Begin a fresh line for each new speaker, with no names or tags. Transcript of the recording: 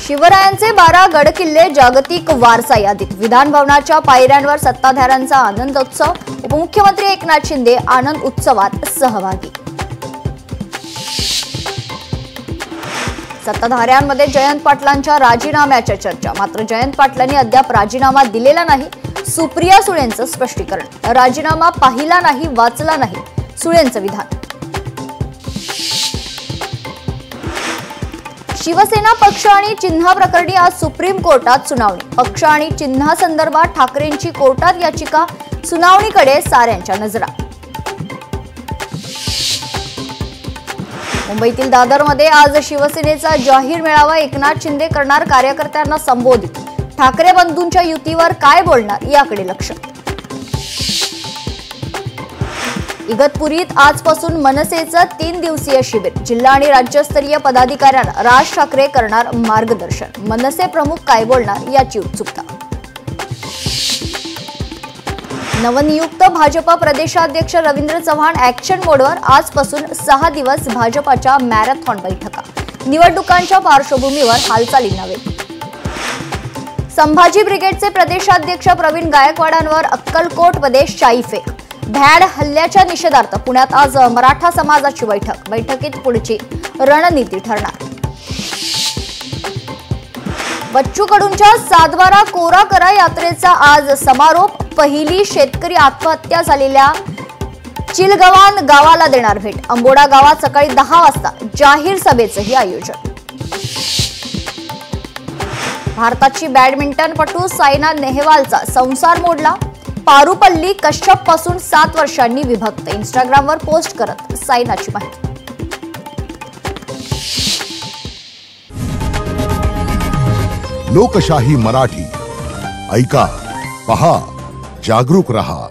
शिवरायांचे 12 गडकिल्ले जागतिक वारसा यादीत। विधान भवनाच्या पायऱ्यांवर सत्ताधाऱ्यांचा आनंदोत्सव। उपमुख्यमंत्री एकनाथ शिंदे आनंद उत्सवात सहभागी। सत्ताधाऱ्यांमध्ये जयंत पाटलांच्या राजीनाम्याच्या चर्चा। मात्र जयंत पाटलांनी अद्याप राजीनामा दिलेला नाही। सुप्रिया सुळेंचं स्पष्टीकरण। राजीनामा पाहिला नाही, वाचला नाही, सुळेंचं विधान। शिवसेना पक्ष आणि चिन्हा प्रकरणी आज सुप्रीम कोर्टात सुनावणी। पक्ष आणि चिन्हासंदर्भात ठाकरेंची कोर्टात याचिका। सुनावणीकडे साऱ्यांच्या नजरा। मुंबईतील दादरमध्ये आज शिवसेनेचा जाहीर मेळावा। एकनाथ शिंदे करणार कार्यकर्त्यांना संबोधित। ठाकरे बंधूंच्या युतीवर काय बोलणार याकडे लक्ष। इगतपुरीत आजपासून मनसेचं 3 दिवसीय शिबिर। जिल्हा आणि राज्यस्तरीय पदाधिकाऱ्यांना राज ठाकरे करणार मार्गदर्शन। मनसे प्रमुख काय बोलणार याची उत्सुकता। नवनियुक्त भाजपा प्रदेशाध्यक्ष रवींद्र चव्हाण ऍक्शन मोडवर। आजपासून 6 दिवस भाजपाच्या मॅरेथॉन बैठका। निवडणुकांच्या पार्श्वभूमीवर हालचालींना वेग। संभाजी ब्रिगेडचे प्रदेशाध्यक्ष प्रवीण गायकवाडांवर अक्कलकोटमध्ये शाईफेक। भ्याड हल्ल्याच्या निषेधार्थ पुण्यात आज मराठा समाजाची बैठक। बैठकीत पुढची रणनीती ठरणार। बच्चू कडूंच्या सातबारा कोरा करा यात्रेचा आज समारोप। पहिली शेतकरी आत्महत्या झालेल्या चिलगवान गावाला देणार भेट। अंबोडा गावात सकाळी 10 वाजता जाहीर सभेचंही आयोजन। भारताची बॅडमिंटनपटू सायना नेहवालचा संसार मोडला। पारुपल्ली कश्यप पासून 7 वर्षांनी विभक्त। इंस्टाग्रामवर पोस्ट करत सायनाची माहिती।
लोकशाही मराठी ऐका, पहा, जागरूक रहा।